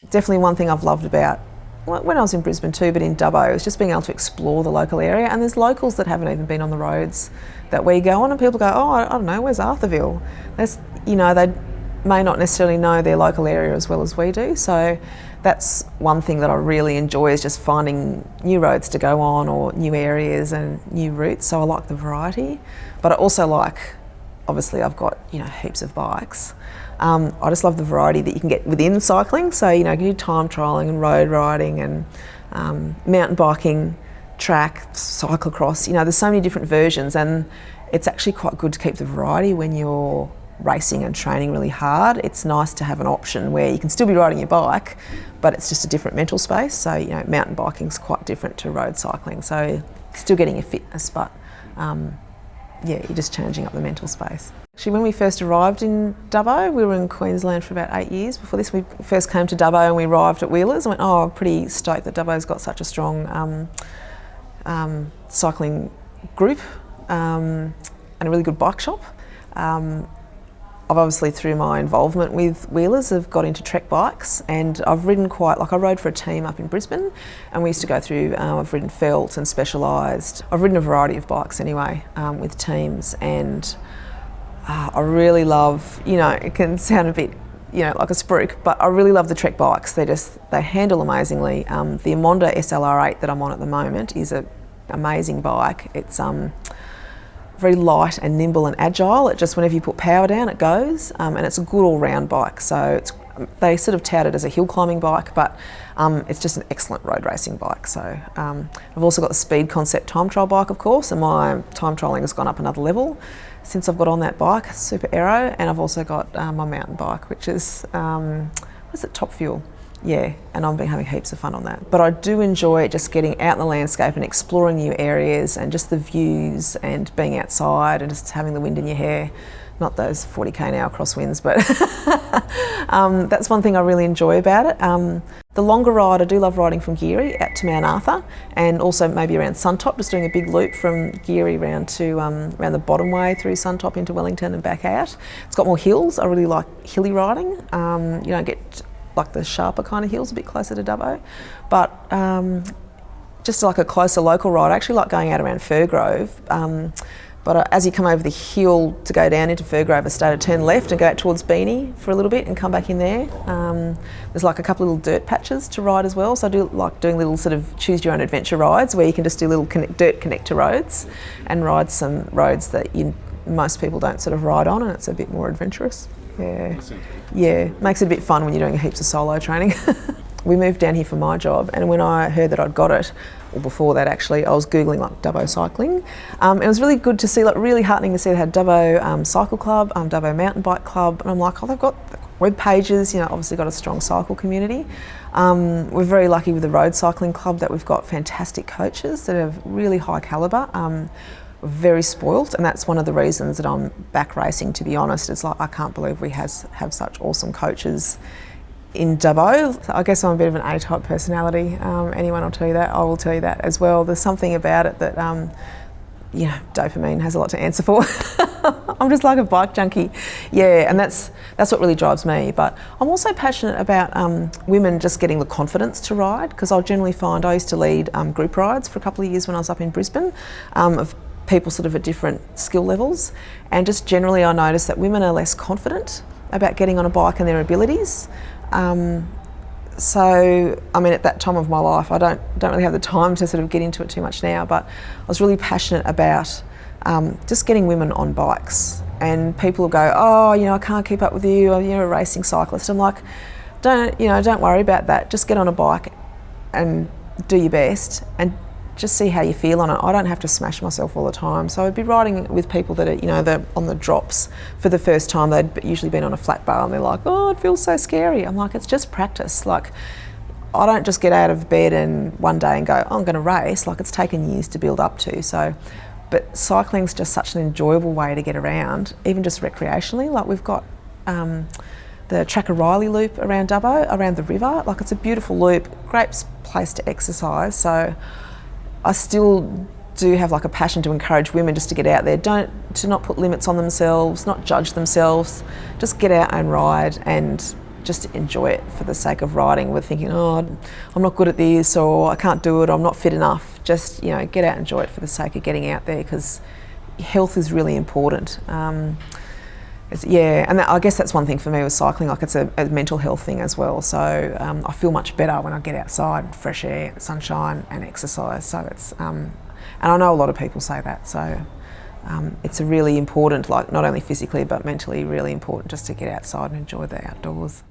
Definitely one thing I've loved about when I was in Brisbane too, but in Dubbo, is just being able to explore the local area. And there's locals that haven't even been on the roads that we go on, and people go, oh, I don't know, where's Arthurville? They may not necessarily know their local area as well as we do. So that's one thing that I really enjoy, is just finding new roads to go on or new areas and new routes. So I like the variety, but I also like, obviously I've got heaps of bikes. I just love the variety that you can get within cycling. So you can do time trialling and road riding and mountain biking, track, cyclocross. There's so many different versions, and it's actually quite good to keep the variety when you're racing and training really hard. It's nice to have an option where you can still be riding your bike, but it's just a different mental space. So mountain biking is quite different to road cycling. So still getting your fitness, but you're just changing up the mental space. Actually, when we first arrived in Dubbo, we were in Queensland for about 8 years. Before this, we first came to Dubbo and we arrived at Wheelers and went, I'm pretty stoked that Dubbo's got such a strong cycling group and a really good bike shop. I've obviously, through my involvement with Wheelers, have got into trek bikes, and I've ridden I rode for a team up in Brisbane, and we used to go through, I've ridden felt and specialised. I've ridden a variety of bikes anyway, with teams, and I really love, it can sound a bit, like a spruik, but I really love the trek bikes. They handle amazingly. The Amonda SLR8 that I'm on at the moment is an amazing bike. It's very light and nimble and agile. It just, whenever you put power down, it goes, and it's a good all-round bike. So they sort of tout it as a hill climbing bike, but it's just an excellent road racing bike. So I've also got the Speed Concept time trial bike, of course, and my time trialling has gone up another level since I've got on that bike, Super Aero, and I've also got my mountain bike, which is, Top Fuel? Yeah, and I've been having heaps of fun on that. But I do enjoy just getting out in the landscape and exploring new areas and just the views and being outside and just having the wind in your hair. Not those 40k an hour crosswinds, but that's one thing I really enjoy about it. The longer ride, I do love riding from Geary out to Mount Arthur, and also maybe around Suntop, just doing a big loop from Geary round to around the bottom way through Suntop into Wellington and back out. It's got more hills. I really like hilly riding. You don't get like the sharper kind of hills, a bit closer to Dubbo, but just like a closer local ride. I actually like going out around Firgrove, but as you come over the hill to go down into Firgrove, I started to turn left and go out towards Beanie for a little bit and come back in there. There's like a couple of little dirt patches to ride as well, so I do like doing little sort of choose your own adventure rides where you can just do little dirt connector roads and ride some roads that most people don't sort of ride on, and it's a bit more adventurous. Yeah, makes it a bit fun when you're doing heaps of solo training. We moved down here for my job, and when I heard that I'd got it, or before that actually, I was Googling like Dubbo cycling. It was really good to see, like really heartening to see they had Dubbo Cycle Club, Dubbo Mountain Bike Club, and I'm like, they've got web pages, obviously got a strong cycle community. We're very lucky with the Road Cycling Club that we've got fantastic coaches that have really high calibre. We're very spoilt, and that's one of the reasons that I'm back racing, to be honest. It's like, I can't believe we have such awesome coaches in Dubbo. So I guess I'm a bit of an A-type personality. Anyone will tell you that. I will tell you that as well. There's something about it that, dopamine has a lot to answer for. I'm just like a bike junkie. Yeah, and that's what really drives me. But I'm also passionate about women just getting the confidence to ride, because I'll generally find, I used to lead group rides for a couple of years when I was up in Brisbane, of people sort of at different skill levels, and just generally I notice that women are less confident about getting on a bike and their abilities. So, I mean, at that time of my life, I don't really have the time to sort of get into it too much now, but I was really passionate about just getting women on bikes. And people will go, I can't keep up with you, you're a racing cyclist. I'm like, don't worry about that. Just get on a bike and do your best and just see how you feel on it. I don't have to smash myself all the time. So I'd be riding with people that are, they're on the drops for the first time. They'd usually been on a flat bar and they're like, it feels so scary. I'm like, it's just practice. Like, I don't just get out of bed and one day and go, I'm going to race. Like, it's taken years to build up to. So, but cycling's just such an enjoyable way to get around, even just recreationally. Like, we've got the Tracker Riley loop around Dubbo, around the river. Like, it's a beautiful loop, great place to exercise. So I still do have like a passion to encourage women just to get out there, to not put limits on themselves, not judge themselves, just get out and ride and just enjoy it for the sake of riding, with thinking, oh, I'm not good at this, or I can't do it, or I'm not fit enough. Just, you know, get out and enjoy it for the sake of getting out there, because health is really important. Yeah, and I guess that's one thing for me with cycling, like it's a mental health thing as well. So I feel much better when I get outside, fresh air, sunshine and exercise. So it's, and I know a lot of people say that, so it's a really important, like not only physically but mentally really important, just to get outside and enjoy the outdoors.